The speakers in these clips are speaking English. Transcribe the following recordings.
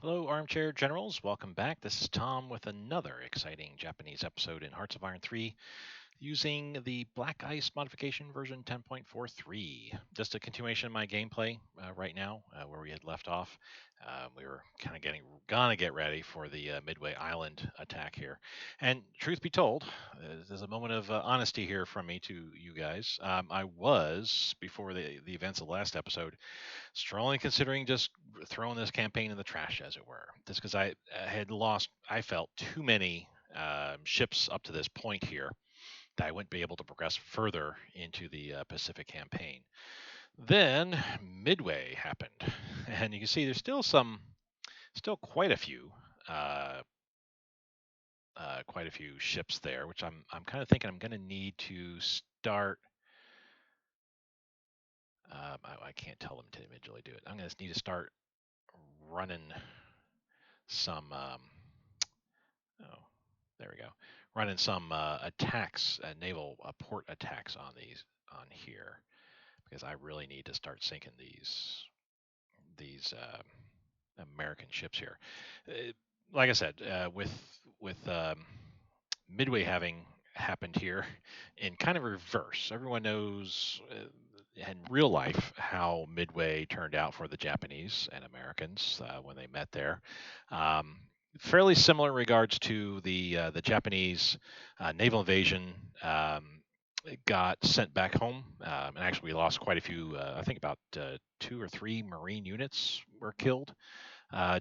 Hello, Armchair Generals. Welcome back. This is Tom with another exciting Japanese episode in Hearts of Iron 3 using the Black Ice modification version 10.43. Just a continuation of my gameplay right now, where we had left off. We were kind of gonna get ready for the Midway Island attack here. And truth be told, there's a moment of honesty here from me to you guys. I was, before the events of the last episode, strongly considering just throwing this campaign in the trash, as it were, just because I had lost, I felt, too many ships up to this point here that I wouldn't be able to progress further into the Pacific campaign. Then Midway happened, and you can see there's still uh, quite a few ships there, which I'm kind of thinking I'm going to need to start. I can't tell them to individually do it. I'm going to need to start running some. Oh, there we go. Running some attacks, naval port attacks on here because I really need to start sinking these American ships here. Like I said, with Midway having happened here in kind of reverse. Everyone knows in real life how Midway turned out for the Japanese and Americans when they met there. Um, Fairly similar in regards to the Japanese naval invasion. Got sent back home, and actually we lost quite a few. I think about 2 or 3 Marine units were killed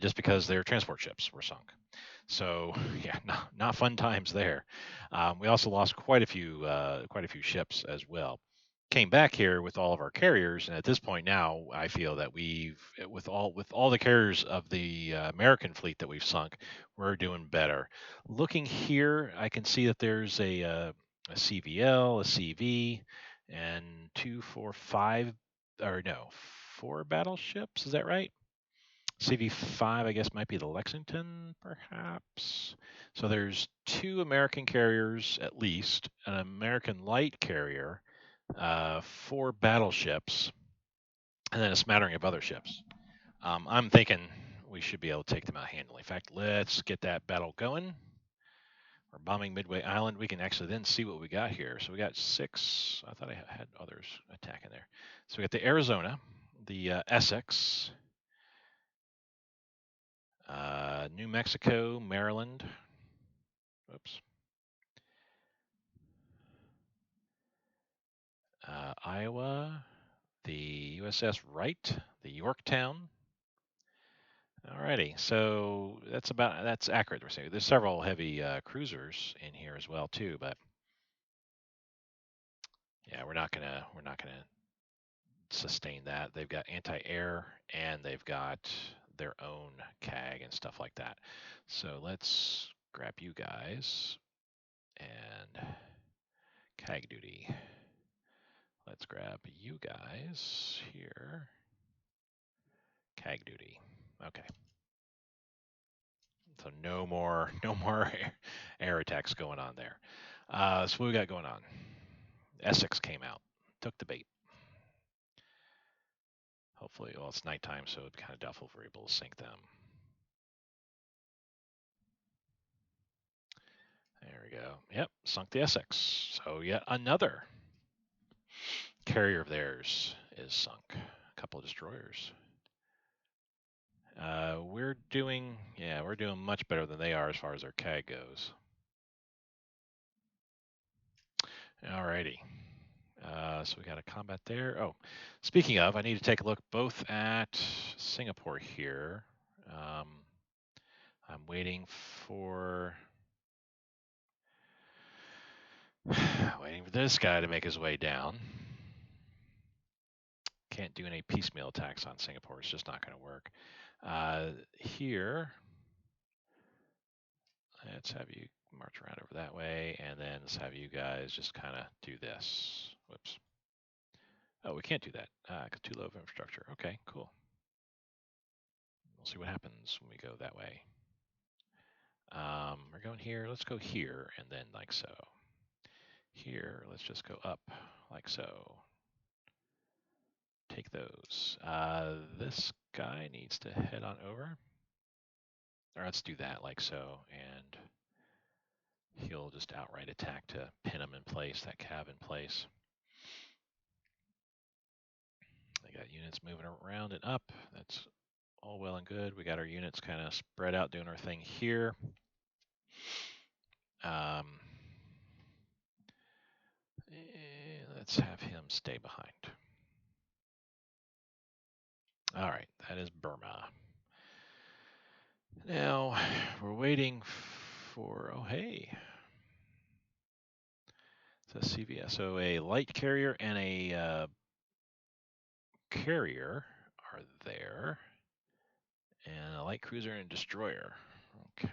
just because their transport ships were sunk. So yeah, not fun times there. We also lost quite a few ships as well. Came back here with all of our carriers, and at this point now, I feel that with all the carriers of the American fleet that we've sunk, we're doing better. Looking here, I can see that there's a CVL, a CV, and two, four, five, or no, 4 battleships. Is that right? CV5, I guess, might be the Lexington, perhaps. So there's 2 American carriers at least, an American light carrier, 4 battleships, and then a smattering of other ships. I'm thinking we should be able to take them out handily. In fact, let's get that battle going. We're bombing Midway Island. We can actually then see what we got here. So we got 6. I thought I had others attacking there. So we got the Arizona, the Essex, New Mexico, Maryland. Oops. Iowa, the USS Wright, the Yorktown. Alrighty, so that's accurate. We're saying there's several heavy cruisers in here as well too, but yeah, we're not gonna sustain that. They've got anti-air and they've got their own CAG and stuff like that. So let's grab you guys and CAG duty. Let's grab you guys here. CAG duty. Okay. So no more no more air attacks going on there. So what we got going on? Essex came out, took the bait. Hopefully, well, it's nighttime, so it's kind of doubtful if we're able to sink them. There we go. Yep, sunk the Essex. So yet another carrier of theirs is sunk. A couple of destroyers. We're doing much better than they are as far as their CAG goes. Alrighty. So we got a combat there. Oh, speaking of, I need to take a look both at Singapore here. Um, I'm waiting for waiting for this guy to make his way down. Can't do any piecemeal attacks on Singapore. It's just not going to work. Here, let's have you march around over that way, and then let's have you guys just kind of do this. Whoops. Oh, we can't do that because too low of infrastructure. Okay, cool. We'll see what happens when we go that way. We're going here. Let's go here, and then like so. Here, let's just go up like so. Take those. This guy needs to head on over. Or let's do that like so, and he'll just outright attack to pin him in place, that cav in place. They got units moving around and up. That's all well and good. We got our units kind of spread out doing our thing here. Let's have him stay behind. All right, that is Burma. Now we're waiting for, oh hey, it's a CVS. So a light carrier and a carrier are there, and a light cruiser and destroyer. Okay.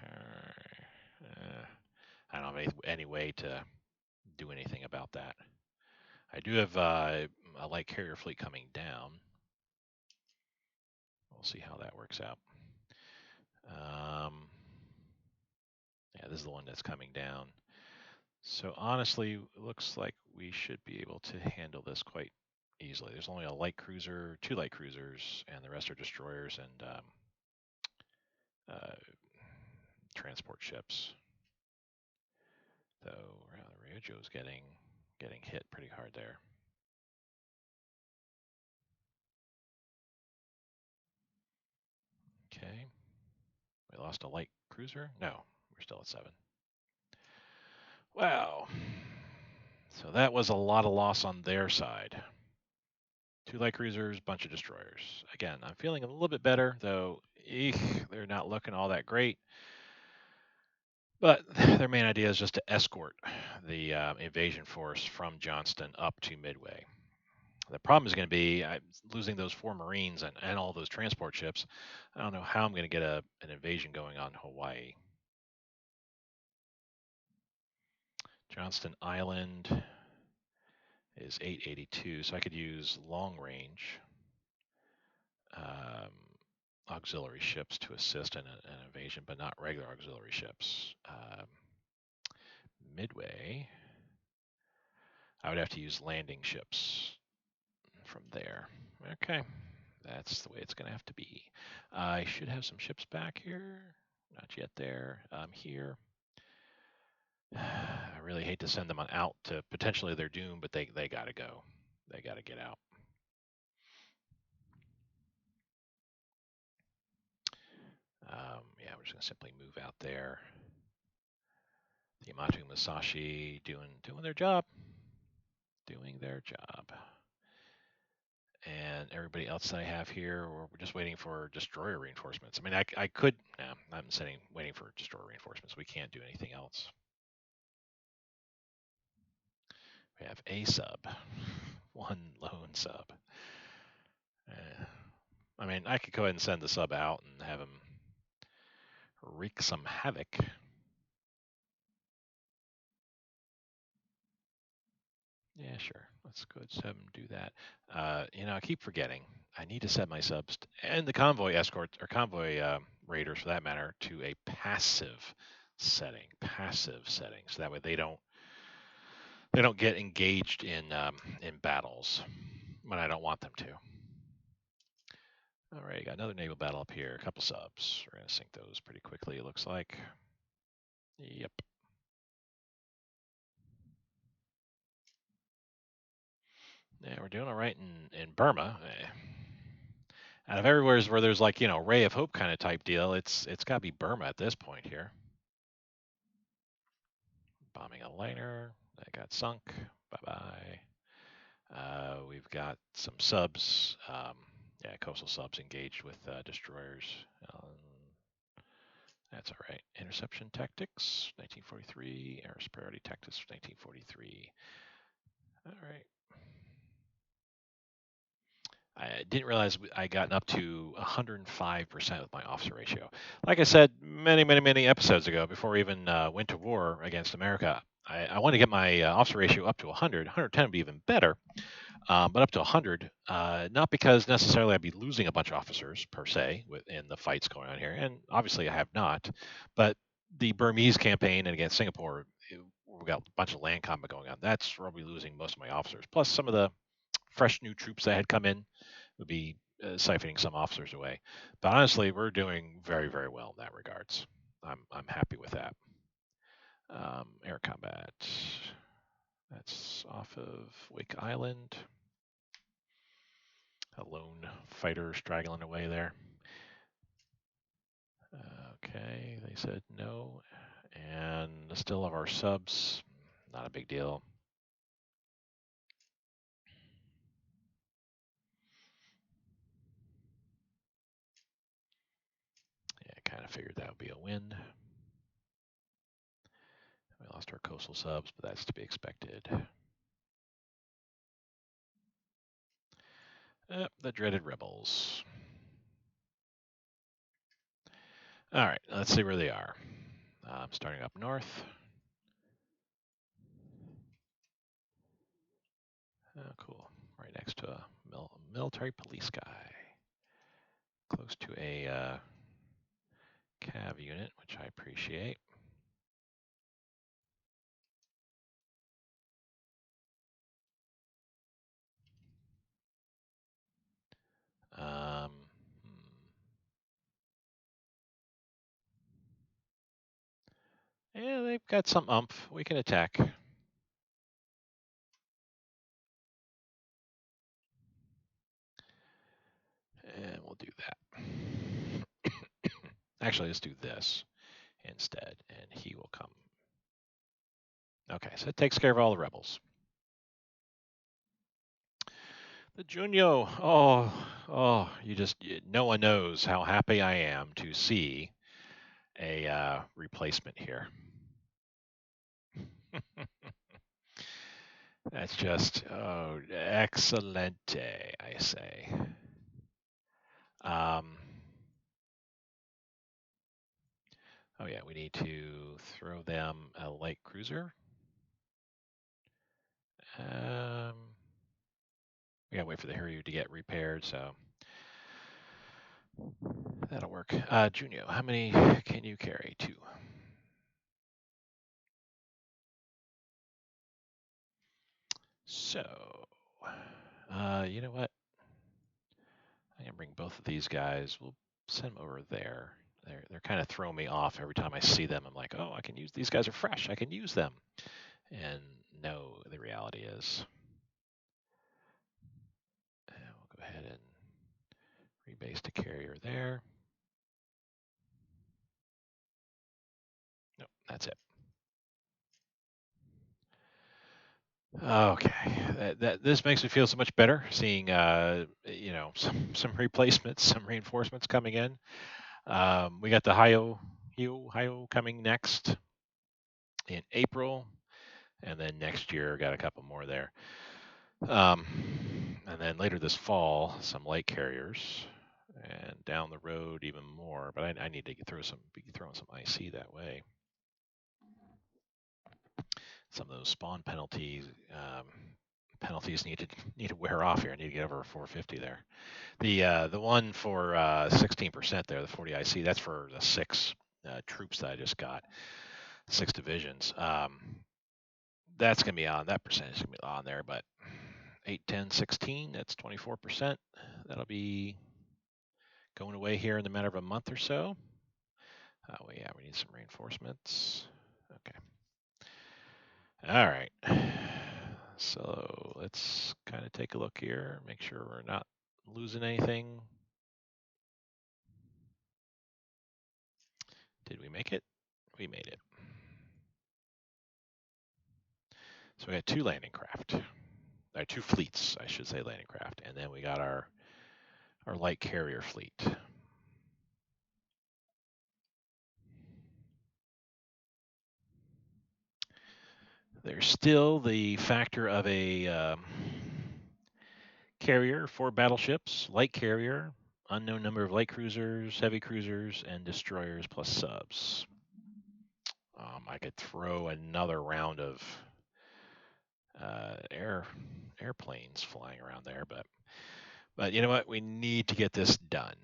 I don't have any way to do anything about that. I do have a light carrier fleet coming down. We'll see how that works out. Yeah, this is the one that's coming down. So honestly, it looks like we should be able to handle this quite easily. There's only a light cruiser, 2 light cruisers, and the rest are destroyers and transport ships. Though the Ryojo's getting hit pretty hard there. Okay. We lost a light cruiser? No, we're still at 7. Wow. So that was a lot of loss on their side. 2 light cruisers, bunch of destroyers. Again, I'm feeling a little bit better, though they're not looking all that great. But their main idea is just to escort the invasion force from Johnston up to Midway. The problem is going to be losing those 4 Marines and all those transport ships. I don't know how I'm going to get an invasion going on Hawaii. Johnston Island is 882, so I could use long range auxiliary ships to assist in an invasion, but not regular auxiliary ships. Midway, I would have to use landing ships from there. Okay, that's the way it's going to have to be. I should have some ships back here. Not yet there. Here. I really hate to send them on out to potentially their doom, but they got to go. They got to get out. Yeah, we're just going to simply move out there. The Yamato Musashi doing their job. Doing their job. And everybody else that I have here, we're just waiting for destroyer reinforcements. I mean, I could, no, I'm waiting for destroyer reinforcements. We can't do anything else. We have a sub, 1 lone sub. I mean, I could go ahead and send the sub out and have him wreak some havoc. Yeah, sure. Let's go ahead and have him do that. I keep forgetting. I need to set my subs and the convoy escorts or convoy raiders, for that matter, to a passive setting. So that way they don't get engaged in battles when I don't want them to. All right, got another naval battle up here. A couple subs. We're gonna sink those pretty quickly. It looks like. Yep. Yeah, we're doing all right in Burma. Out of everywhere where there's like, ray of hope kind of type deal, it's got to be Burma at this point here. Bombing a liner that got sunk. Bye-bye. We've got some subs. Coastal subs engaged with destroyers. That's all right. Interception tactics, 1943. Air superiority tactics, 1943. All right. I didn't realize I gotten up to 105% with my officer ratio. Like I said many episodes ago, before we even went to war against America, I want to get my officer ratio up to 100. 110 would be even better, but up to 100, not because necessarily I'd be losing a bunch of officers per se in the fights going on here, and obviously I have not, but the Burmese campaign and against Singapore, we've got a bunch of land combat going on. That's where I'll be losing most of my officers, plus some of the fresh new troops that had come in would be siphoning some officers away. But honestly, we're doing very, very well in that regards. I'm happy with that. Air combat. That's off of Wake Island. A lone fighter straggling away there. Okay, they said no. And still of our subs, not a big deal. Yeah, I kind of figured that would be a win. We lost our coastal subs, but that's to be expected. The dreaded rebels. All right, let's see where they are. Starting up north. Oh, cool. Right next to a military police guy. Close to a cav unit, which I appreciate. Um, Yeah, they've got some umph. We can attack. And we'll do that. Actually, let's do this instead, and he will come. Okay, so it takes care of all the rebels. The Junio, no one knows how happy I am to see a replacement here. That's just, excelente, I say. Um, oh yeah, we need to throw them a light cruiser. We gotta wait for the Hiryu to get repaired, so that'll work. Junio, how many can you carry? 2. So, you know what? I can bring both of these guys. We'll send them over there. They're kind of throwing me off every time I see them. I'm like, oh, I can use these guys are fresh. I can use them. And no, the reality is, we'll go ahead and rebase to carrier there. Nope, that's it. Okay, this makes me feel so much better seeing some replacements, some reinforcements coming in. We got the Hio coming next in April, and then next year got a couple more there. And then later this fall, some light carriers, and down the road even more. But I need to be throwing some IC that way. Some of those spawn penalties need to wear off here. I need to get over 450 there. The one for 16% there, the 40 IC, that's for the 6 troops that I just got, 6 divisions. That's gonna be on, that percentage is gonna be on there, but 8, 10, 16, that's 24%. That'll be going away here in the matter of a month or so. Yeah, we need some reinforcements. Okay. All right. So let's kind of take a look here, make sure we're not losing anything. Did we make it? We made it. So we got 2 landing craft, or 2 fleets, I should say, landing craft, and then we got our light carrier fleet. There's still the factor of a carrier, 4 battleships, light carrier, unknown number of light cruisers, heavy cruisers, and destroyers plus subs. I could throw another round of airplanes flying around there, but you know what? We need to get this done.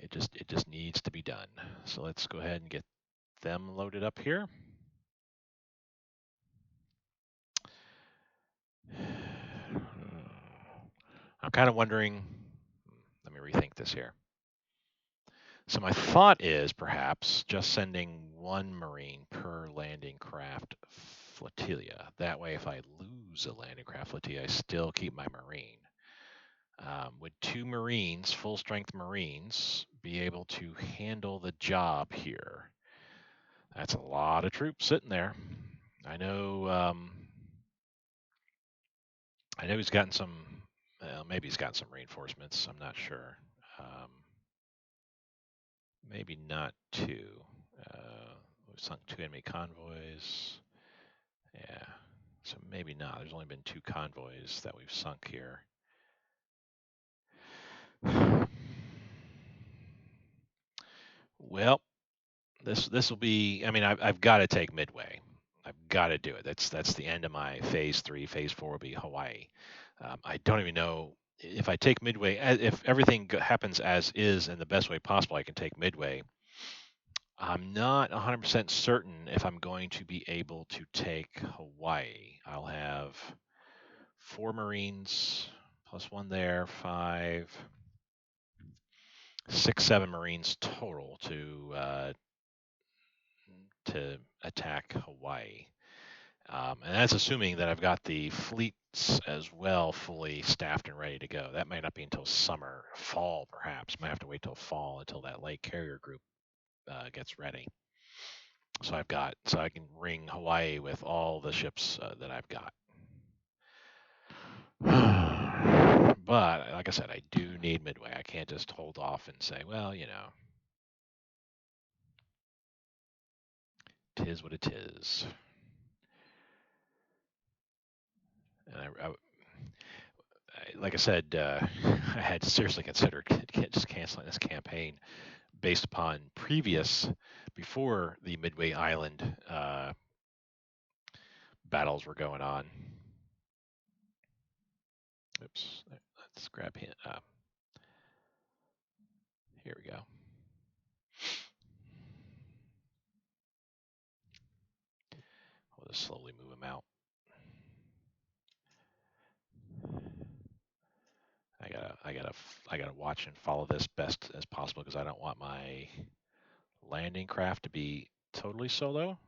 It just needs to be done. So let's go ahead and get them loaded up here. I'm kind of wondering. Let me rethink this here. So my thought is perhaps just sending one Marine per landing craft flotilla. That way, if I lose a landing craft flotilla, I still keep my Marine. Would two Marines, full strength Marines, be able to handle the job here? That's a lot of troops sitting there. I know. I know he's gotten some. Well, maybe he's gotten some reinforcements. I'm not sure. Um, maybe not two. We've sunk two enemy convoys. Yeah. So maybe not. There's only been two convoys that we've sunk here. Well, this will be. I mean, I've got to take Midway. I've got to do it. That's the end of my phase 3. Phase 4 will be Hawaii. I don't even know if I take Midway. If everything happens as is in the best way possible, I can take Midway. I'm not 100% certain if I'm going to be able to take Hawaii. I'll have 4 Marines plus 1 there, 5, 6, 7 Marines total to attack Hawaii. And that's assuming that I've got the fleets as well fully staffed and ready to go. That might not be until summer, fall perhaps. Might have to wait till fall until that light carrier group gets ready. So I can ring Hawaii with all the ships that I've got. But like I said, I do need Midway. I can't just hold off and say, well, tis what it is. And like I said, I had seriously considered just canceling this campaign based upon before the Midway Island battles were going on. Oops, let's grab him. Here we go. We'll just slowly move him out. I gotta watch and follow this best as possible because I don't want my landing craft to be totally solo.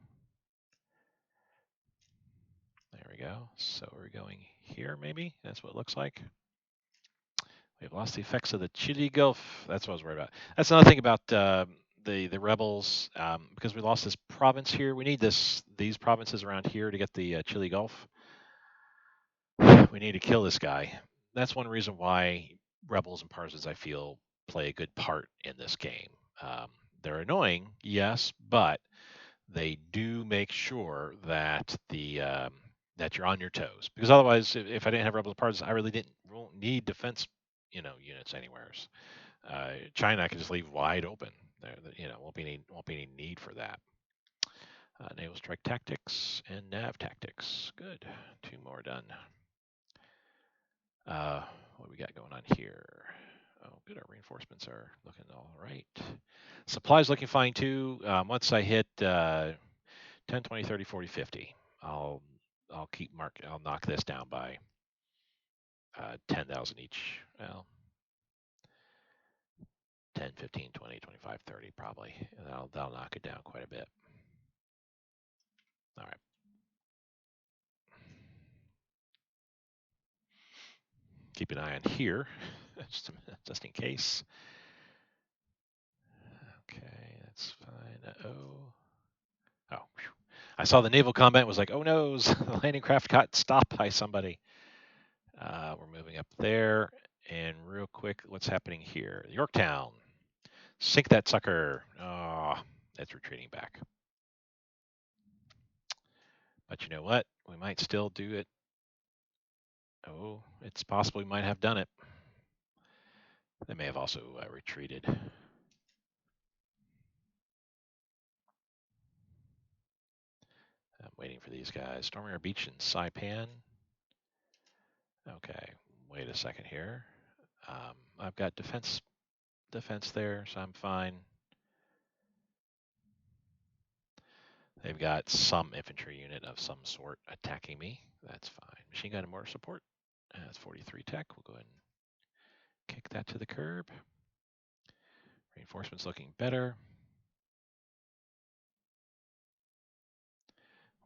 There we go. So we're going here, maybe? That's what it looks like. We've lost the effects of the Chile Gulf. That's what I was worried about. That's another thing about the rebels, because we lost this province here. We need these provinces around here to get the Chile Gulf. We need to kill this guy. That's one reason why rebels and partisans, I feel, play a good part in this game. They're annoying, yes, but they do make sure that that you're on your toes. Because otherwise, if I didn't have rebels and partisans, I really won't need defense, units anywhere. China I can just leave wide open. There, won't be any need for that. Naval strike tactics and nav tactics. Good. 2 more done. What do we got going on here? Oh, good. Our reinforcements are looking all right. Supplies looking fine too. Once I hit 10, 20, 30, 40, 50, I'll I'll knock this down by 10,000 each. Well, 10, 15, 20, 25, 30 probably. And that'll knock it down quite a bit. All right. Keep an eye on here, just in case. Okay, that's fine. Oh, whew. I saw the naval combat and was like, oh no, the landing craft got stopped by somebody. We're moving up there. And real quick, what's happening here? Yorktown. Sink that sucker. Oh, it's retreating back. But you know what? We might still do it. Oh, it's possible we might have done it. They may have also retreated. I'm waiting for these guys. Storming our beach in Saipan. Okay, wait a second here. I've got defense there, so I'm fine. They've got some infantry unit of some sort attacking me. That's fine. Machine gun and mortar support. That's 43 tech. We'll go ahead and Kick that to the curb. Reinforcements looking better.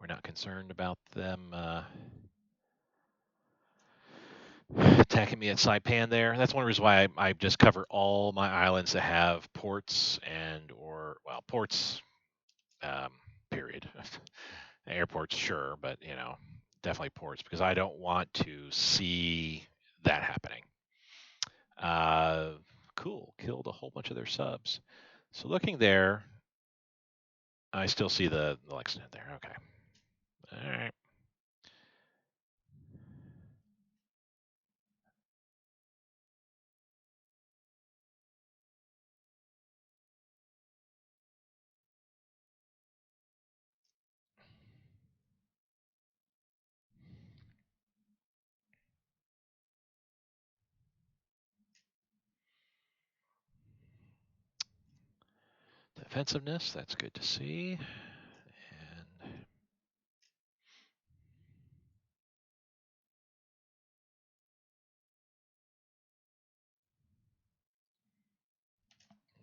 We're not concerned about them attacking me at Saipan there. That's one reason why I just cover all my islands that have ports ports, period. Airports, sure, but definitely ports because I don't want to see that happening. Cool, killed a whole bunch of their subs. So looking there, I still see the Lexington there. Okay. All right. Defensiveness, that's good to see.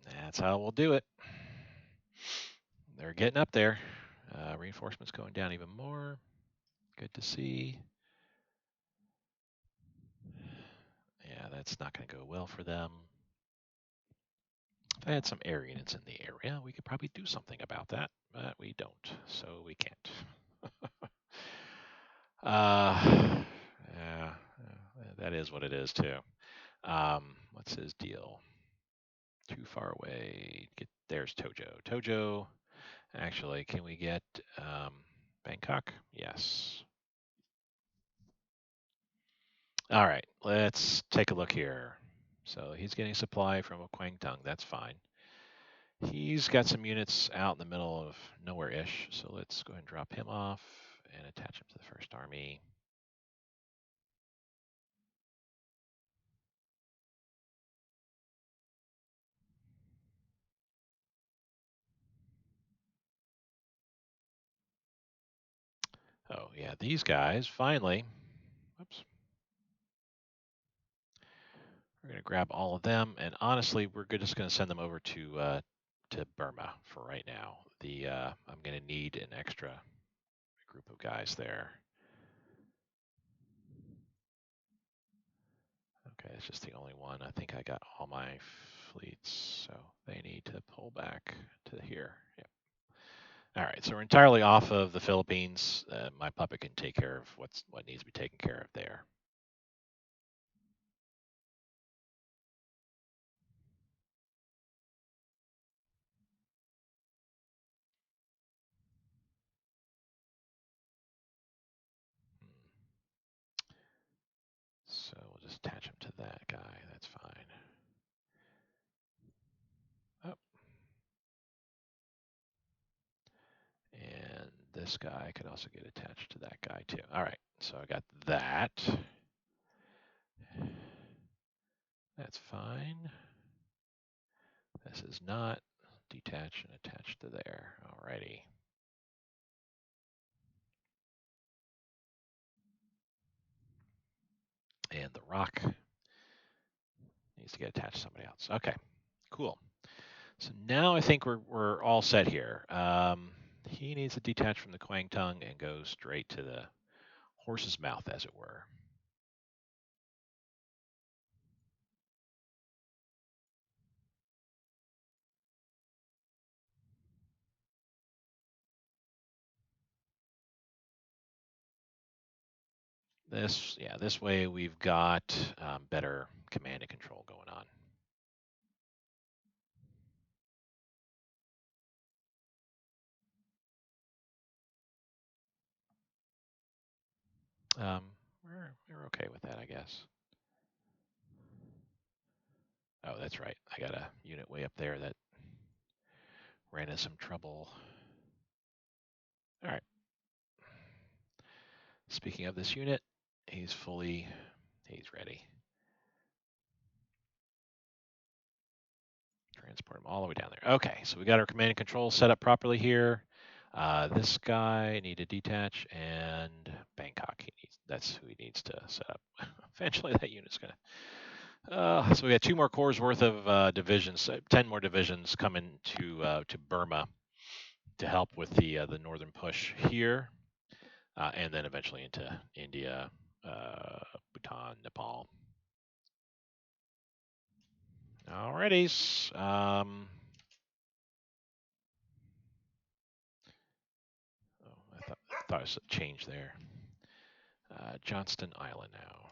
And that's how we'll do it. They're getting up there. Reinforcements going down even more. Good to see. Yeah, that's not going to go well for them. If I had some air units in the area, we could probably do something about that, but we don't, so we can't. Yeah, that is what it is too. What's his deal? Too far away. There's Tojo. Tojo, actually, can we get Bangkok? Yes. All right, let's take a look here. So he's getting supply from a Kwangtung. That's fine. He's got some units out in the middle of nowhere-ish, so let's go ahead and drop him off and attach him to the First Army. Oh, yeah, these guys, finally. Oops. We're going to grab all of them, and honestly, we're just going to send them over to Burma for right now. I'm going to need an extra group of guys there. Okay, it's just the only one. I think I got all my fleets, so they need to pull back to here. Yep. All right, so we're entirely off of the Philippines. My puppet can take care of what needs to be taken care of there. So we'll just attach him to that guy. That's fine. Oh. And this guy could also get attached to that guy too. All right, so I got that. That's fine. This is not. Detach and attach to there. Alrighty. And the rock needs to get attached to somebody else. Okay, cool. So now I think we're all set here. He needs to detach from the Kwangtung and go straight to the horse's mouth, as it were. This way we've got better command and control going on. We're okay with that, I guess. Oh, that's right. I got a unit way up there that ran into some trouble. All right. Speaking of this unit, he's ready. Transport him all the way down there. Okay, so we got our command and control set up properly here. This guy need to detach, and Bangkok. That's who he needs to set up. Eventually, that unit's gonna. So we got 2 more corps worth of divisions, 10 more divisions coming to Burma to help with the northern push here, and then eventually into India, Bhutan, Nepal. Alrighties. I thought I said change there. Johnston Island now.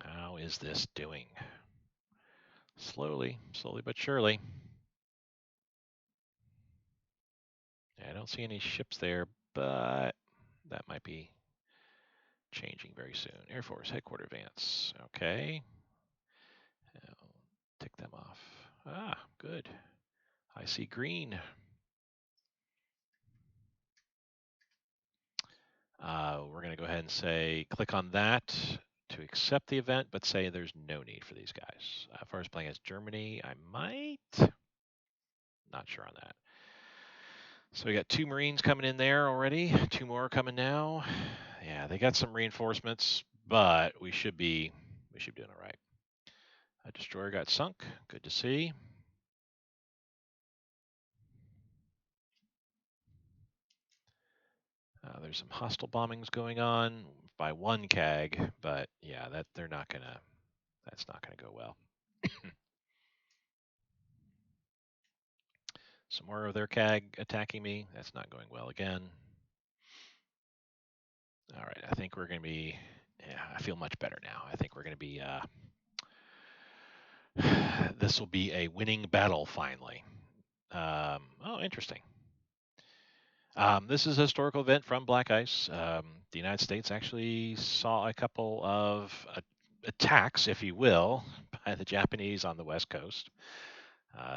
How is this doing? Slowly but surely. I don't see any ships there, but that might be changing very soon. Air Force headquarter advance. Okay. I'll tick them off. Ah, good. I see green. We're going to go ahead and say click on that to accept the event, but say there's no need for these guys. First playing as Germany, I might. Not sure on that. So we got 2 Marines coming in there already. 2 more coming now. Yeah, they got some reinforcements, but we should be doing all right. A destroyer got sunk. Good to see. There's some hostile bombings going on by 1 CAG, but yeah, that's not gonna go well. Some more of their CAG attacking me. That's not going well again. All right, I think we're gonna be. Yeah, I feel much better now. I think we're gonna be. This will be a winning battle finally. Oh, interesting. This is a historical event from Black Ice. The United States actually saw a couple of attacks, if you will, by the Japanese on the West Coast.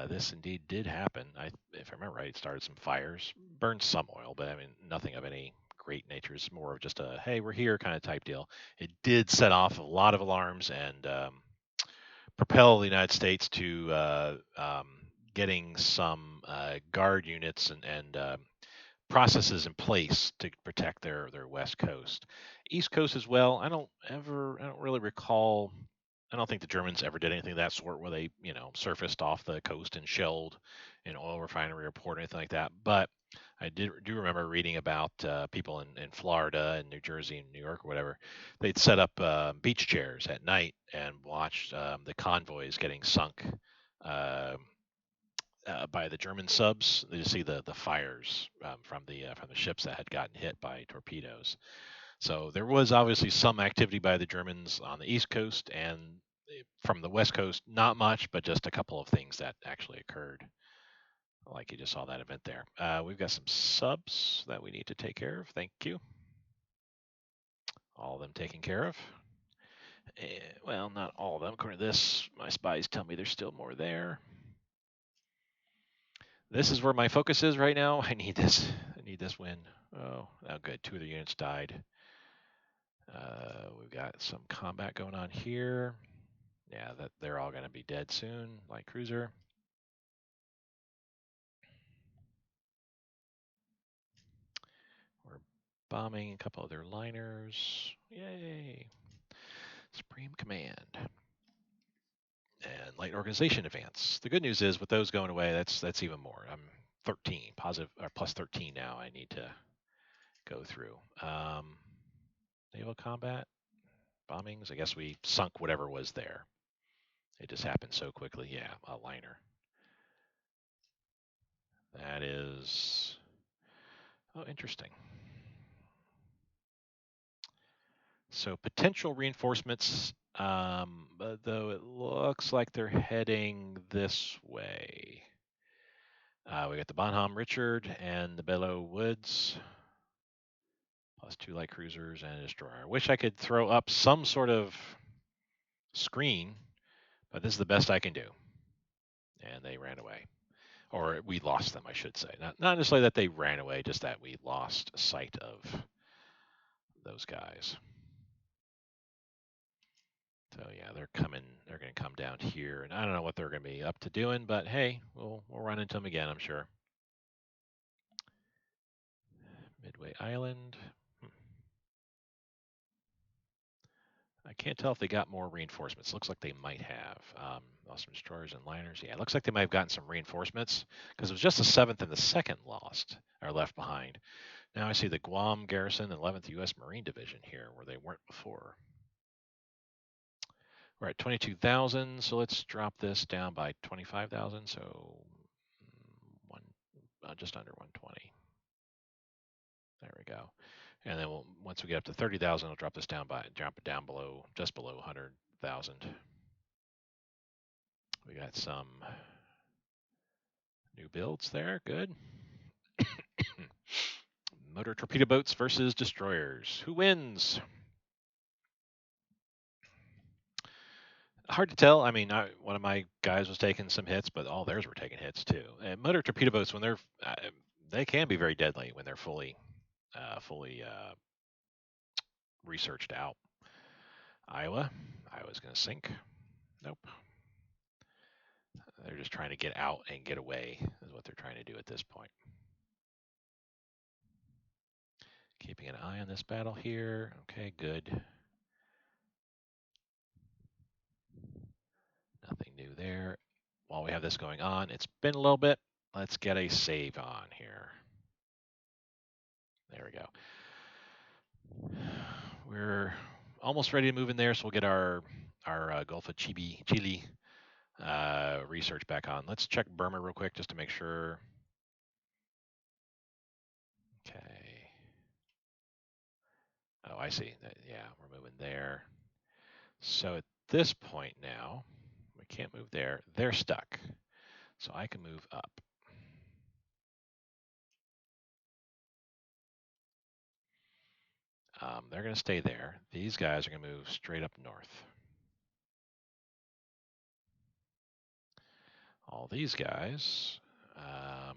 This indeed did happen. If I remember right, it started some fires, burned some oil, but I mean, nothing of any great nature. It's more of just a, hey, we're here kind of type deal. It did set off a lot of alarms and propel the United States to getting some guard units and processes in place to protect their west coast. East coast as well. I don't really recall. I don't think the Germans ever did anything of that sort where they, surfaced off the coast and shelled an oil refinery or port or anything like that. But I do remember reading about people in Florida and New Jersey and New York or whatever. They'd set up beach chairs at night and watch the convoys getting sunk by the German subs. They just see the fires from the ships that had gotten hit by torpedoes. So there was obviously some activity by the Germans on the East Coast, and from the West Coast, not much, but just a couple of things that actually occurred. Like you just saw that event there. We've got some subs that we need to take care of. Thank you. All of them taken care of. Well, not all of them. According to this, my spies tell me there's still more there. This is where my focus is right now. I need this. I need this win. Oh, good. 2 of the units died. We've got some combat going on here. Yeah, that they're all going to be dead soon. Light cruiser. We're bombing a couple of their liners. Yay! Supreme Command. And light organization advance. The good news is with those going away, that's even more. I'm 13 positive or plus 13 now. I need to go through. Naval combat bombings. I guess we sunk whatever was there. It just happened so quickly. Yeah, a liner. That is. Oh, interesting. So potential reinforcements, though it looks like they're heading this way. We got the Bonhomme Richard and the Belleau Woods, plus 2 light cruisers and a destroyer. I wish I could throw up some sort of screen, but this is the best I can do. And they ran away. Or we lost them, I should say. Not necessarily that they ran away, just that we lost sight of those guys. So yeah, they're coming. They're going to come down here, and I don't know what they're going to be up to doing, but hey, we'll run into them again, I'm sure. Midway Island. I can't tell if they got more reinforcements. Looks like they might have. Lost some destroyers and liners. Yeah, it looks like they might have gotten some reinforcements because it was just the 7th and the 2nd lost or left behind. Now I see the Guam Garrison and 11th U.S. Marine Division here where they weren't before. We're at 22,000, so let's drop this down by 25,000. So one, just under 120. There we go. And then once we get up to 30,000, I'll drop this down drop it down below, just below 100,000. We got some new builds there. Good. Motor torpedo boats versus destroyers. Who wins? Hard to tell. I mean, one of my guys was taking some hits, but all theirs were taking hits too. And motor torpedo boats, when they can be very deadly when they're fully researched out. Iowa's going to sink. Nope. They're just trying to get out and get away is what they're trying to do at this point. Keeping an eye on this battle here. Okay, good. Nothing new there. While we have this going on, it's been a little bit. Let's get a save on here. There we go. We're almost ready to move in there, so we'll get our Gulf of Chile research back on. Let's check Burma real quick just to make sure. Okay. Oh, I see. Yeah, we're moving there. So at this point now, we can't move there. They're stuck. So I can move up. They're going to stay there. These guys are going to move straight up north. All these guys, yeah,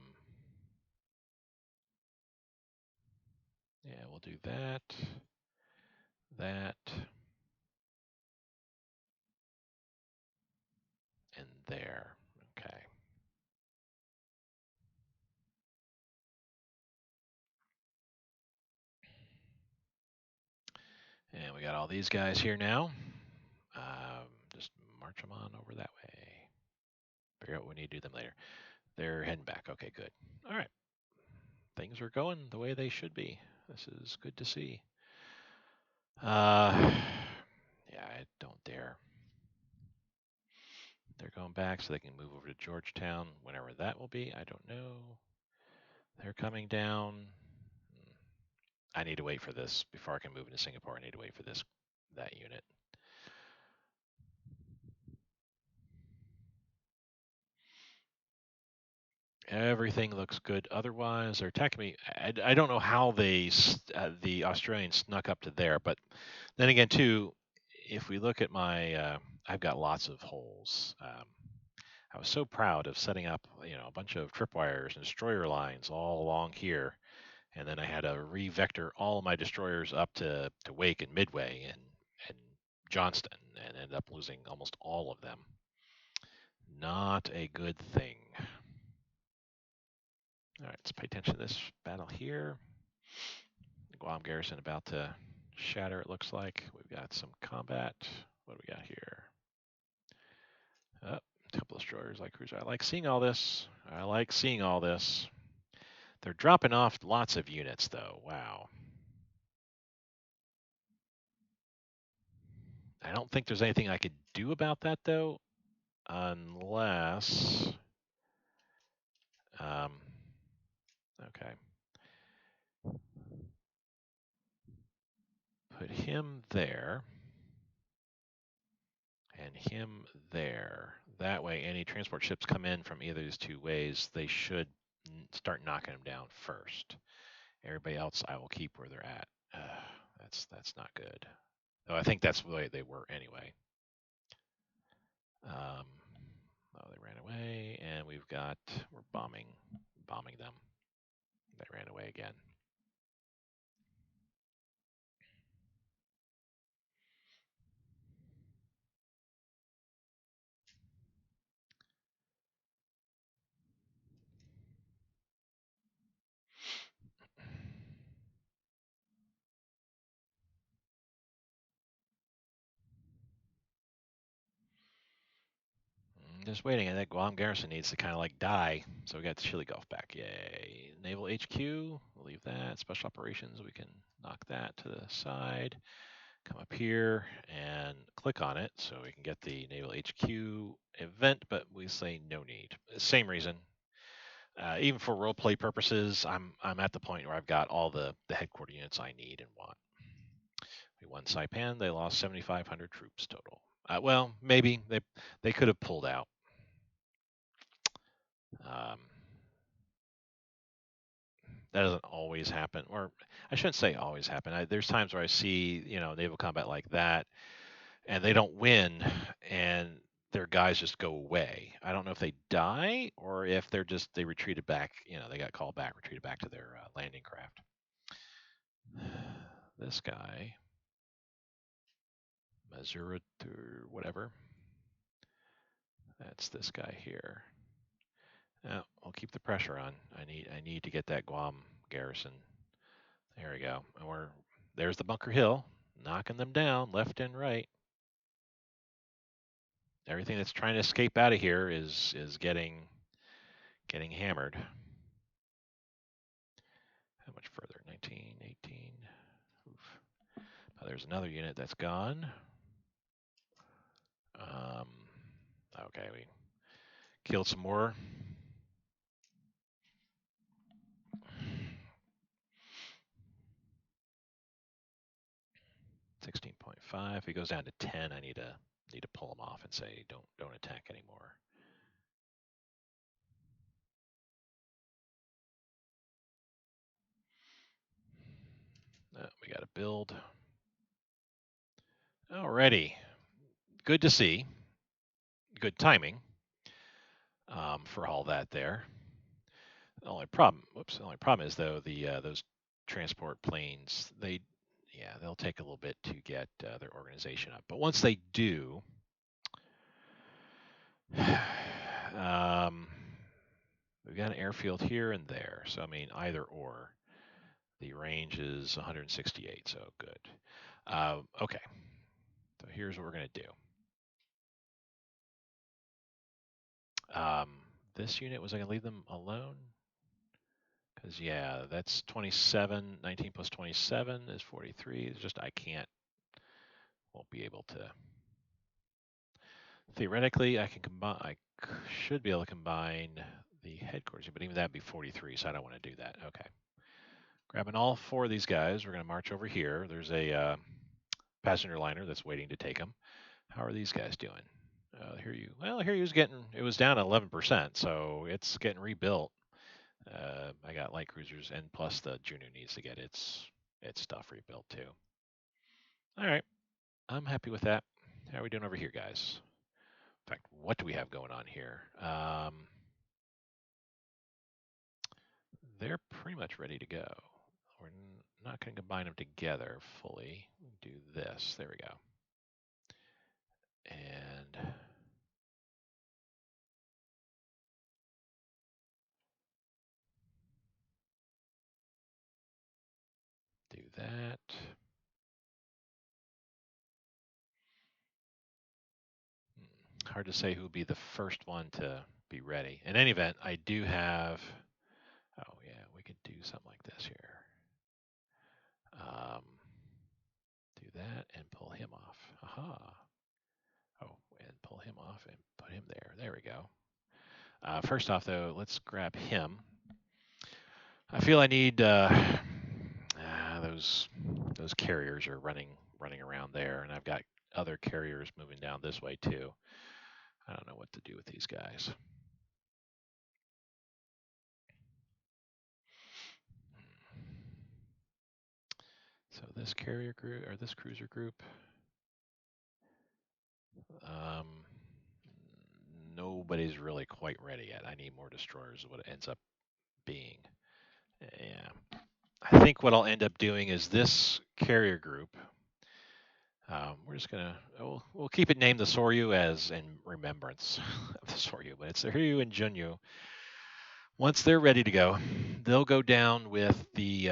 we'll do that, and there. Okay. And we got all these guys here now. Just march them on over that way. Figure out what we need to do them later. They're heading back. Okay, good. All right. Things are going the way they should be. This is good to see. Yeah, I don't dare. They're going back so they can move over to Georgetown whenever that will be. I don't know. They're coming down. I need to wait for this before I can move into Singapore. I need to wait for that unit. Everything looks good. Otherwise, they're attacking me. I don't know how the Australians snuck up to there, but then again, too, if we look at my, I've got lots of holes. I was so proud of setting up, a bunch of tripwires and destroyer lines all along here, and then I had to re-vector all of my destroyers up to Wake and Midway and Johnston, and ended up losing almost all of them. Not a good thing. All right, let's pay attention to this battle here. The Guam garrison about to shatter, it looks like. We've got some combat. What do we got here? Oh, a couple of destroyers, light cruiser. I like seeing all this. They're dropping off lots of units, though. Wow. I don't think there's anything I could do about that, though, unless... okay. Put him there and him there. That way, any transport ships come in from either of these two ways, they should start knocking them down first. Everybody else, I will keep where they're at. That's not good. Though I think that's the way they were anyway. Oh, they ran away, and we're bombing them. They ran away again. Just waiting. I think Guam Garrison needs to kind of like die. So we got the Chile Gulf back. Yay. Naval HQ. We'll leave that. Special operations. We can knock that to the side. Come up here and click on it so we can get the Naval HQ event, but we say no need. Same reason. Even for role play purposes, I'm at the point where I've got all the headquarter units I need and want. We won Saipan. They lost 7,500 troops total. Well, maybe they could have pulled out. Um, that doesn't always happen, or I shouldn't say always happen. There's times where I see naval combat like that, and they don't win, and their guys just go away. I don't know if they die or if they retreated back. They got called back, retreated back to their landing craft. This guy, Mazura or whatever. That's this guy here. Now, I'll keep the pressure on. I need to get that Guam garrison. There we go. And there's the Bunker Hill, knocking them down left and right. Everything that's trying to escape out of here is getting hammered. How much further? 19, 18. Oof. Oh, there's another unit that's gone. Okay, we killed some more. 16.5. If he goes down to 10, I need to pull him off and say don't attack anymore. We got to build. Alrighty. Good to see. Good timing for all that there. The only problem is though those transport planes they'll take a little bit to get their organization up. But once they do, we've got an airfield here and there. So I mean either or. The range is 168, so good. Okay. So here's what we're going to do. This unit, was I going to leave them alone? Because, yeah, that's 27. 19 plus 27 is 43. It's just won't be able to. Theoretically, I should be able to combine the headquarters, but even that'd be 43, so I don't want to do that. Okay. Grabbing all 4 of these guys, we're going to march over here. There's a passenger liner that's waiting to take them. How are these guys doing? It was down 11%, so it's getting rebuilt. I got light cruisers, and plus the Juno needs to get its stuff rebuilt too. All right, I'm happy with that. How are we doing over here, guys? In fact, what do we have going on here? They're pretty much ready to go. We're not going to combine them together fully. Do this. There we go. And do that. Hard to say who will be the first one to be ready. In any event, I do have. Oh yeah, we could do something like this here. Do that and pull him off. Aha. Oh, and pull him off and put him there. There we go. First off, though, let's grab him. I feel I need those carriers are running around there, and I've got other carriers moving down this way too. I don't know what to do with these guys. So this carrier group or this cruiser group, nobody's really quite ready yet. I need more destroyers. Is what it ends up being. Yeah, I think what I'll end up doing is this carrier group. We're just gonna we'll keep it named the Soryu as in remembrance of the Soryu, but it's the Hiryu and Junyu. Once they're ready to go, they'll go down with the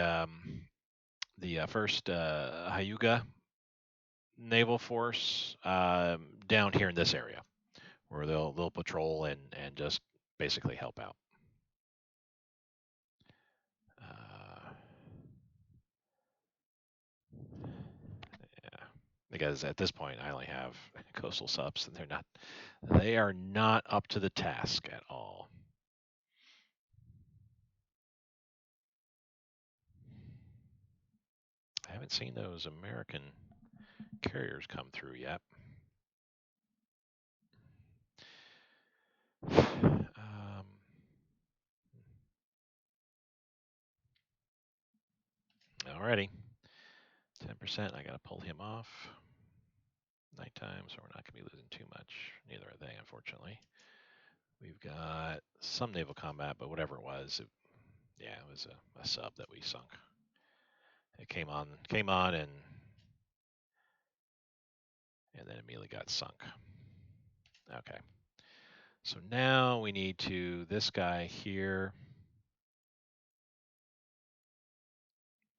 first Hyuga naval force down here in this area, where they'll patrol and just basically help out. Uh, yeah, because at this point I only have coastal subs, and they are not up to the task at all. I haven't seen those American carriers come through yet. Alrighty, 10%. I gotta pull him off. Nighttime, so we're not gonna be losing too much. Neither are they, unfortunately. We've got some naval combat, but whatever it was, yeah, it was a sub that we sunk. It came on, and then immediately got sunk. Okay. So now we need to, this guy here.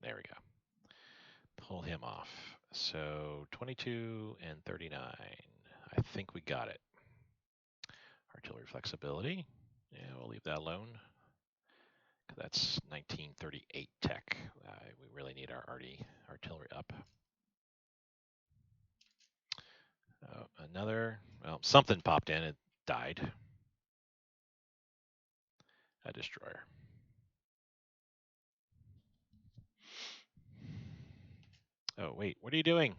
There we go. Pull him off. So 22 and 39. I think we got it. Artillery flexibility. Yeah, we'll leave that alone. That's 1938 tech. We really need our artillery up. Well, something popped in. It died. A destroyer. Oh, wait, what are you doing?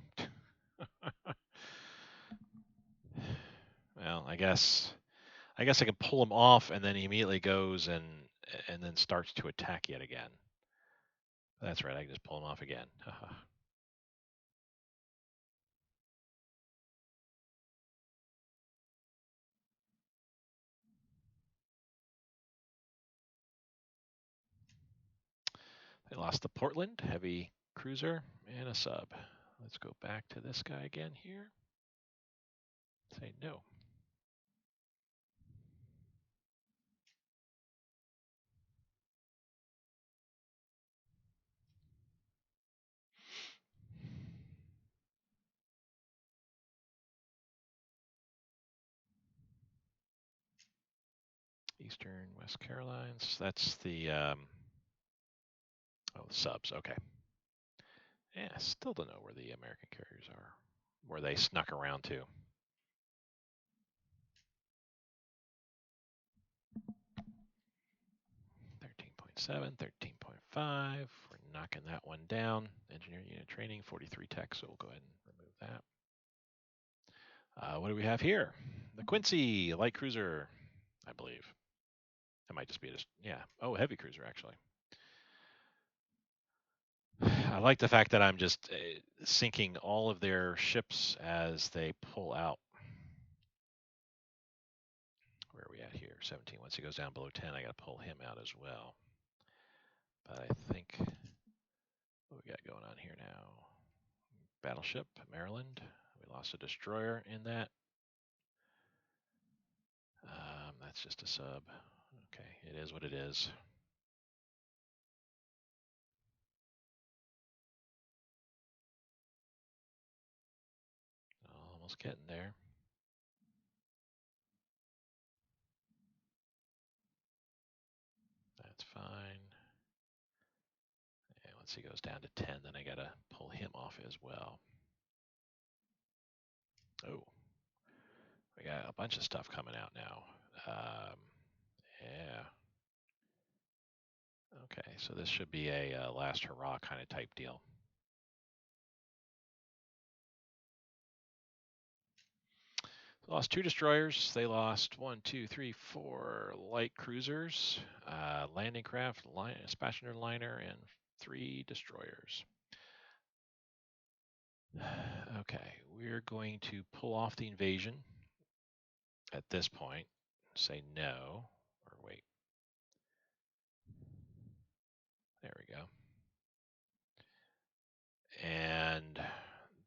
Well, I guess I can pull him off, and then he immediately goes and then starts to attack yet again. That's right, I can just pull him off again. They lost the Portland, heavy cruiser, and a sub. Let's go back to this guy again here. Say no. Eastern West Carolines. That's the subs. Okay. Yeah, still don't know where the American carriers are, where they snuck around to. 13.7, 13.5. We're knocking that one down. Engineering unit training, 43 tech, so we'll go ahead and remove that. What do we have here? The Quincy light cruiser, I believe. It might just be heavy cruiser actually. I like the fact that I'm just sinking all of their ships as they pull out. Where are we at here? 17. Once he goes down below 10, I got to pull him out as well. But I think what we got going on here now? Battleship, Maryland. We lost a destroyer in that. That's just a sub. Okay, it is what it is. Almost getting there. That's fine. And once he goes down to 10, then I got to pull him off as well. Oh, we got a bunch of stuff coming out now. Yeah. Okay, so this should be a last hurrah kind of type deal. Lost 2 destroyers. They lost 1, 2, 3, 4 light cruisers, landing craft, passenger liner, and 3 destroyers. Okay, we're going to pull off the invasion at this point. Say no, or wait. There we go. And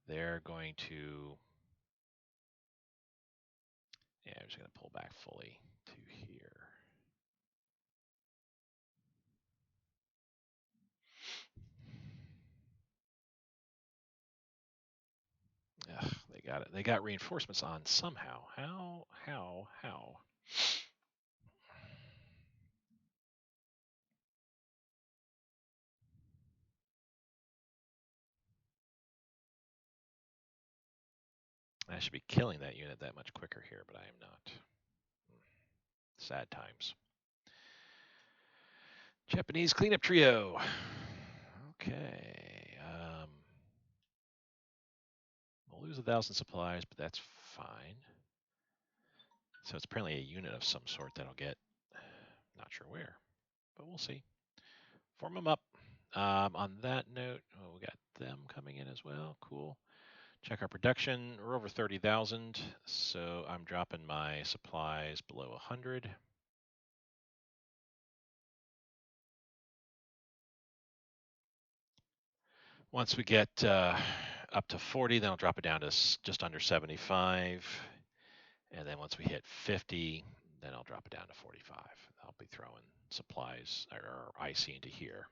they're going to, I'm just going to pull back fully to here. Ugh, they got it. They got reinforcements on somehow. How? I should be killing that unit that much quicker here, but I am not. Sad times. Japanese cleanup trio. Okay. We'll lose 1,000 supplies, but that's fine. So it's apparently a unit of some sort that I'll get. Not sure where, but we'll see. Form them up. On that note, we got them coming in as well. Cool. Check our production. We're over 30,000, so I'm dropping my supplies below 100. Once we get up to 40, then I'll drop it down to just under 75. And then once we hit 50, then I'll drop it down to 45. I'll be throwing supplies or IC into here.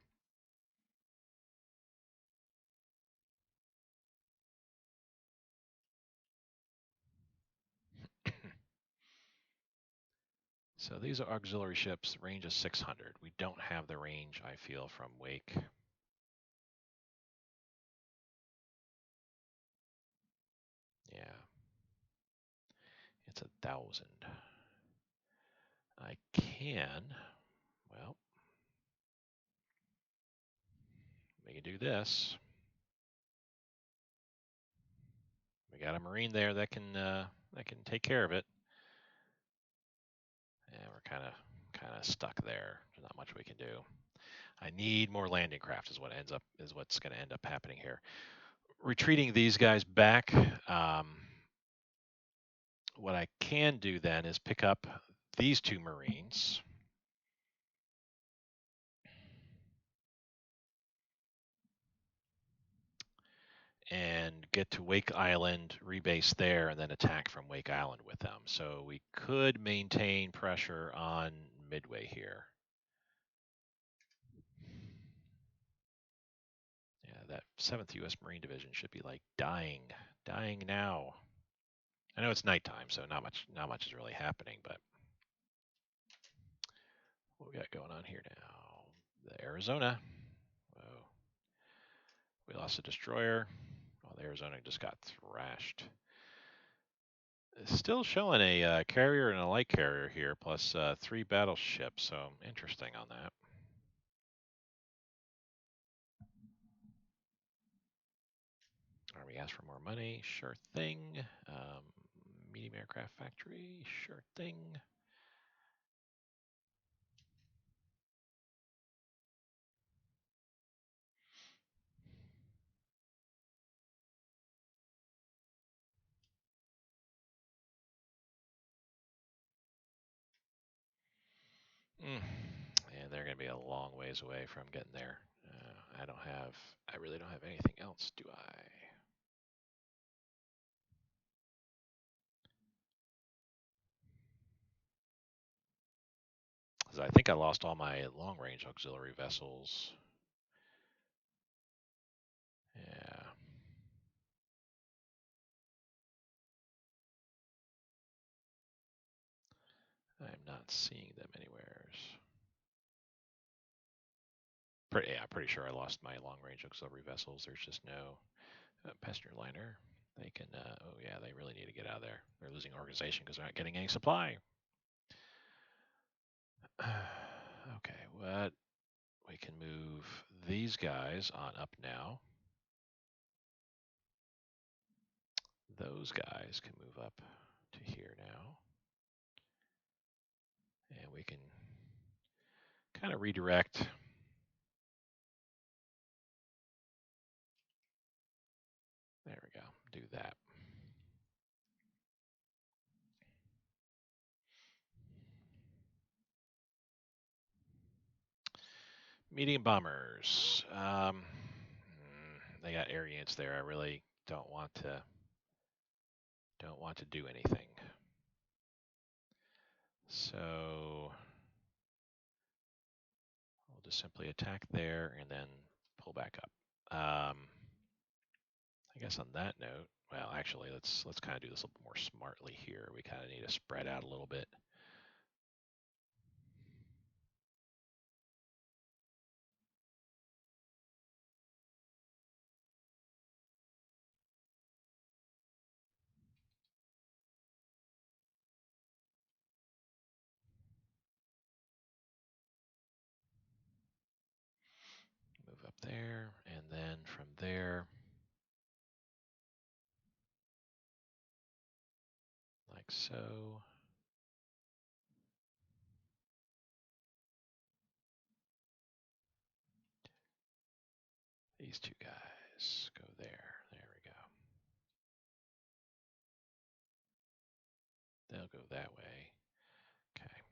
So these are auxiliary ships. Range is 600. We don't have the range, I feel, from Wake. Yeah. It's 1,000. I can, well, we can do this. We got a Marine there that can take care of it. And we're kind of stuck there. There's not much we can do. I need more landing craft is what's going to end up happening here. Retreating these guys back. What I can do then is pick up these two Marines. And get to Wake Island, rebase there, and then attack from Wake Island with them. So we could maintain pressure on Midway here. Yeah, that 7th U.S. Marine Division should be like dying now. I know it's nighttime, so not much is really happening, but what we got going on here now? The Arizona. Whoa. We lost a destroyer. Well, the Arizona just got thrashed. It's still showing a carrier and a light carrier here, plus 3 battleships, so interesting on that. Army asks for more money, sure thing. Medium aircraft factory, sure thing. And they're going to be a long ways away from getting there. I really don't have anything else, do I? Because I think I lost all my long-range auxiliary vessels. Yeah. I'm not seeing them anywhere. I'm pretty sure I lost my long-range auxiliary vessels. There's just no passenger liner. They can, oh yeah, they really need to get out of there. They're losing organization because they're not getting any supply. Okay, what? We can move these guys on up now. Those guys can move up to here now. And we can kind of redirect. There we go. Do that. Medium bombers. They got air units there. I really don't want to do anything. So we'll just simply attack there and then pull back up. I guess on that note, well, actually, let's kind of do this a little more smartly here. We kind of need to spread out a little bit. Move up there, and then from there, like so. These two guys go there. There we go. They'll go that way. Okay.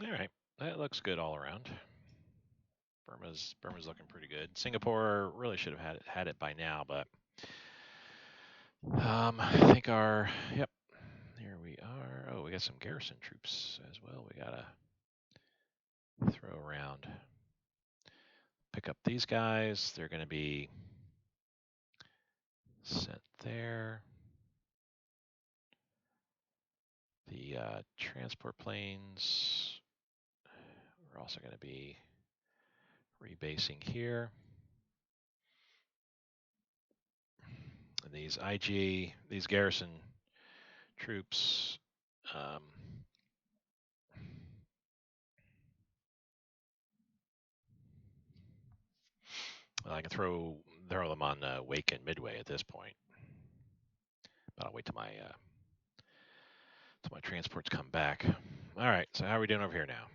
All right. That looks good all around. Burma's looking pretty good. Singapore really should have had it by now, but I think our yep. Here we are. Oh, we got some garrison troops as well. We gotta throw around. Pick up these guys. They're going to be sent there. The transport planes are also going to be rebasing here. And these garrison troops, well, I can throw them on Wake and Midway at this point, but I'll wait till my transports come back. All right, so how are we doing over here now?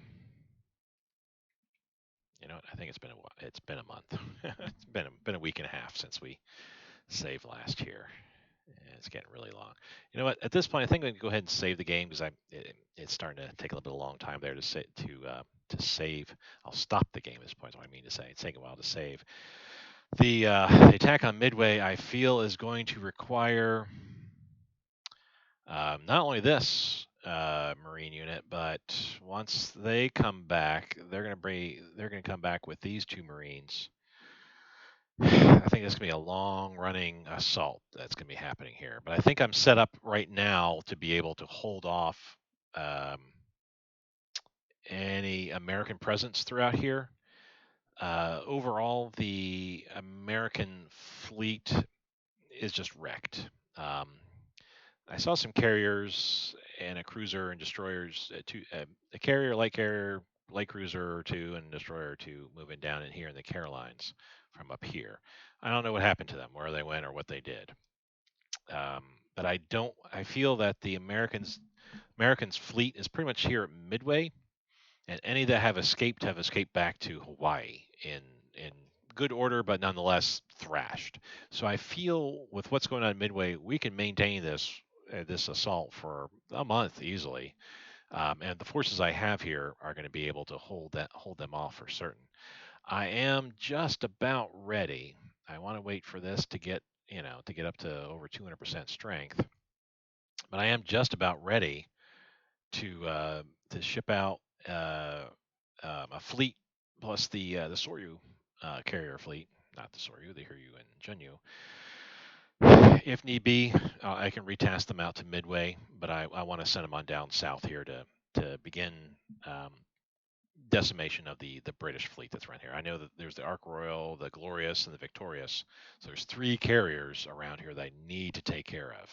You know what? I think it's been a month. It's been a week and a half since we saved last year. It's getting really long. You know what? At this point, I think I'm gonna go ahead and save the game because it's starting to take a little bit of a long time there to save. I'll stop the game at this point. Is what I mean to say. It's taking a while to save. The attack on Midway, I feel, is going to require not only this Marine unit, but once they come back, they're gonna come back with these two Marines. I think it's going to be a long running assault that's going to be happening here. But I think I'm set up right now to be able to hold off um, any American presence throughout here. Overall, the American fleet is just wrecked. Um, I saw some carriers and a cruiser and destroyers, a carrier, light cruiser or two, and destroyer or two moving down in here in the Carolines from up here. I don't know what happened to them, where they went, or what they did. Um, but I don't. I feel that the Americans fleet is pretty much here at Midway, and any that have escaped back to Hawaii in good order, but nonetheless thrashed. So I feel with what's going on in Midway, we can maintain this assault for a month easily, and the forces I have here are going to be able to hold them off for certain. I am just about ready. I want to wait for this to get to get up to over 200% strength, but I am just about ready to ship out a fleet plus the Soryu carrier fleet, not the Soryu, the Hiryu and Junyu. If need be, I can retask them out to Midway, but I want to send them on down south here to begin um, decimation of the British fleet that's around here. I know that there's the Ark Royal, the Glorious, and the Victorious. So there's three carriers around here that I need to take care of.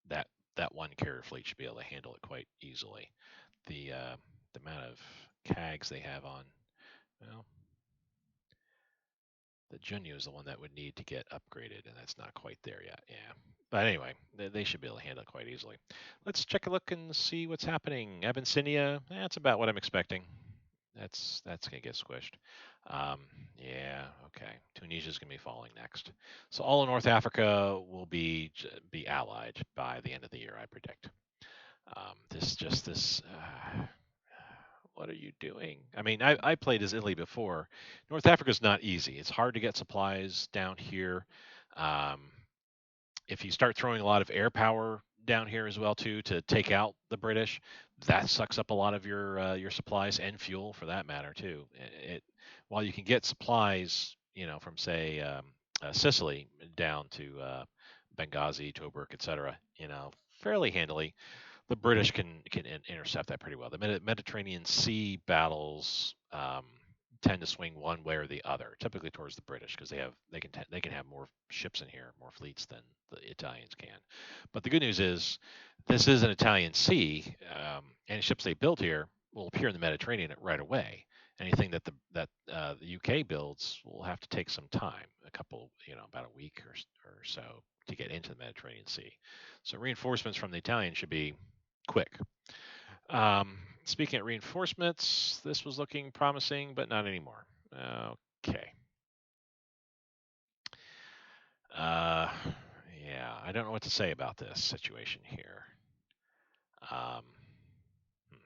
That that one carrier fleet should be able to handle it quite easily. The amount of CAGs they have on, well, the Junyu is the one that would need to get upgraded, and that's not quite there yet. Yeah. But anyway, they should be able to handle it quite easily. Let's check a look and see what's happening. Abyssinia, that's about what I'm expecting. That's gonna get squished. Um, yeah, okay. Tunisia's gonna be falling next. So all of North Africa will be allied by the end of the year, I predict. This just this. What are you doing? I mean, I played as Italy before. North Africa's not easy. It's hard to get supplies down here. Um, if you start throwing a lot of air power down here as well too to take out the British, that sucks up a lot of your supplies and fuel for that matter too. While you can get supplies, from say Sicily down to Benghazi, Tobruk, etc., fairly handily, the British can intercept that pretty well. The Mediterranean Sea battles tend to swing one way or the other, typically towards the British because they can have more ships in here, more fleets than the Italians can. But the good news is this is an Italian sea, and ships they build here will appear in the Mediterranean right away. Anything that the UK builds will have to take some time, a couple, about a week or so to get into the Mediterranean Sea. So reinforcements from the Italians should be quick. Speaking of reinforcements, this was looking promising, but not anymore. Okay. Uh, yeah, I don't know what to say about this situation here. Um, hmm.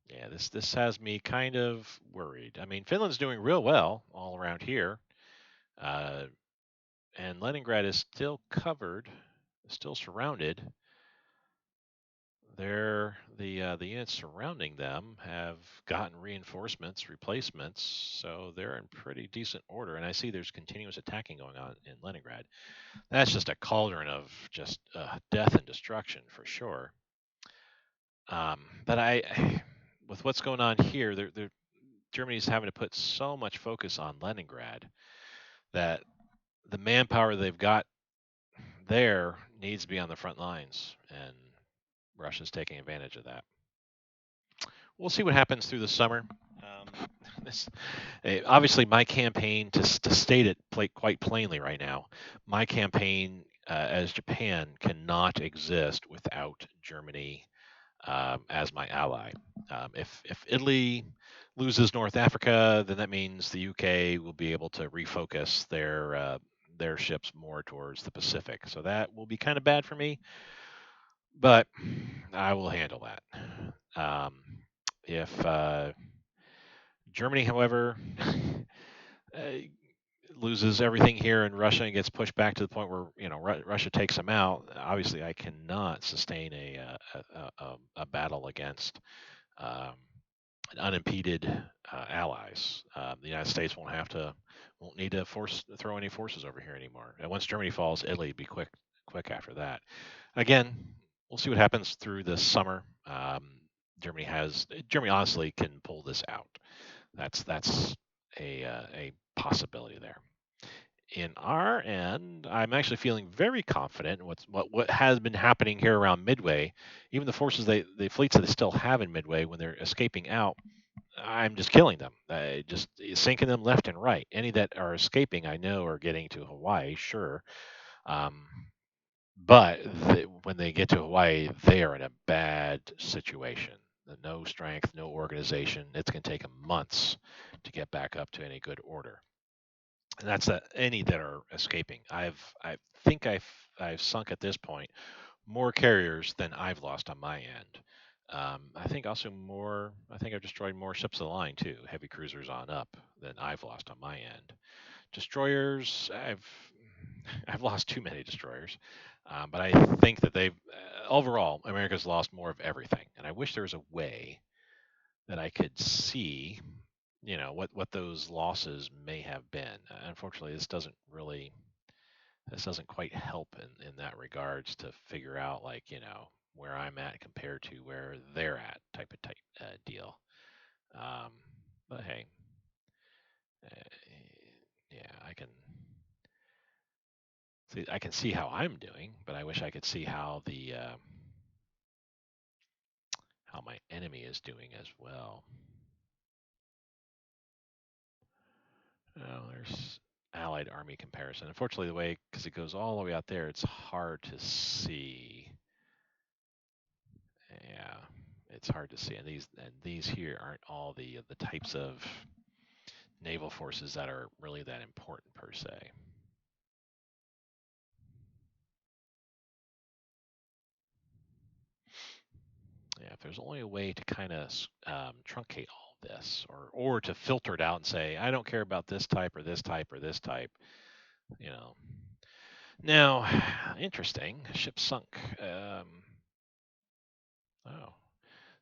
Yeah, this has me kind of worried. I mean, Finland's doing real well all around here, uh, and Leningrad is still covered, still surrounded. The units surrounding them have gotten reinforcements, replacements, so they're in pretty decent order. And I see there's continuous attacking going on in Leningrad. That's just a cauldron of just death and destruction for sure. But with what's going on here, Germany's having to put so much focus on Leningrad that the manpower they've got there needs to be on the front lines, and Russia's taking advantage of that. We'll see what happens through the summer. This, obviously, my campaign, to state it quite plainly right now, my campaign as Japan cannot exist without Germany as my ally. If Italy loses North Africa, then that means the UK will be able to refocus their ships more towards the Pacific. So that will be kind of bad for me, but I will handle that. If Germany, however, uh, loses everything here in Russia and gets pushed back to the point where Russia takes them out, obviously I cannot sustain a battle against um, unimpeded allies. The United States won't need to throw any forces over here anymore. And once Germany falls, Italy would be quick after that. Again, we'll see what happens through the summer. Germany honestly can pull this out. That's a possibility there. In our end, I'm actually feeling very confident in what has been happening here around Midway. Even the fleets that they still have in Midway, when they're escaping out, I'm just killing them, just sinking them left and right. Any that are escaping, I know, are getting to Hawaii, sure, um, but when they get to Hawaii, they are in a bad situation. No strength, no organization. It's going to take them months to get back up to any good order. And that's any that are escaping. I think I've sunk at this point more carriers than I've lost on my end. I think also more. I think I've destroyed more ships of the line too, heavy cruisers on up, than I've lost on my end. Destroyers, I've lost too many destroyers, but I think that they've overall America's lost more of everything, and I wish there was a way that I could see, what those losses may have been. Unfortunately, this doesn't quite help in that regards to figure out, like, where I'm at compared to where they're at, type deal. Um, but hey, yeah, I can see how I'm doing, but I wish I could see how my enemy is doing as well. Oh, there's Allied Army comparison. Unfortunately, because it goes all the way out there, it's hard to see. Yeah, It's hard to see. And these here aren't all the types of naval forces that are really that important per se. Yeah, if there's only a way to kind of truncate all this, or to filter it out and say, I don't care about this type or this type or this type, you know. Now, interesting, ship sunk. Oh,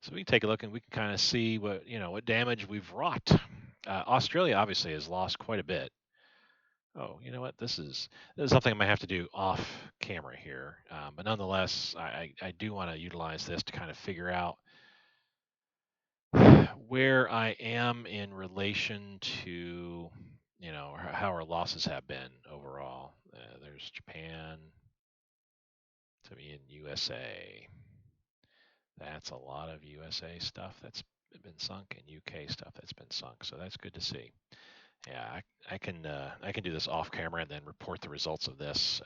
so we can take a look and we can kind of see what damage we've wrought. Australia obviously has lost quite a bit. Oh, you know what? This is something I might have to do off camera here, but nonetheless, I do want to utilize this to kind of figure out where I am in relation to how our losses have been overall. There's Japan, to me in USA. That's a lot of USA stuff that's been sunk and UK stuff that's been sunk. So that's good to see. Yeah, I can do this off camera and then report the results of this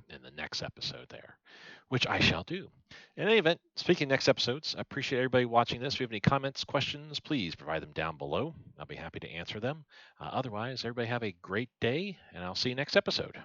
in the next episode there, which I shall do. In any event, speaking of next episodes, I appreciate everybody watching this. If you have any comments, questions, please provide them down below. I'll be happy to answer them. Otherwise, everybody have a great day, and I'll see you next episode.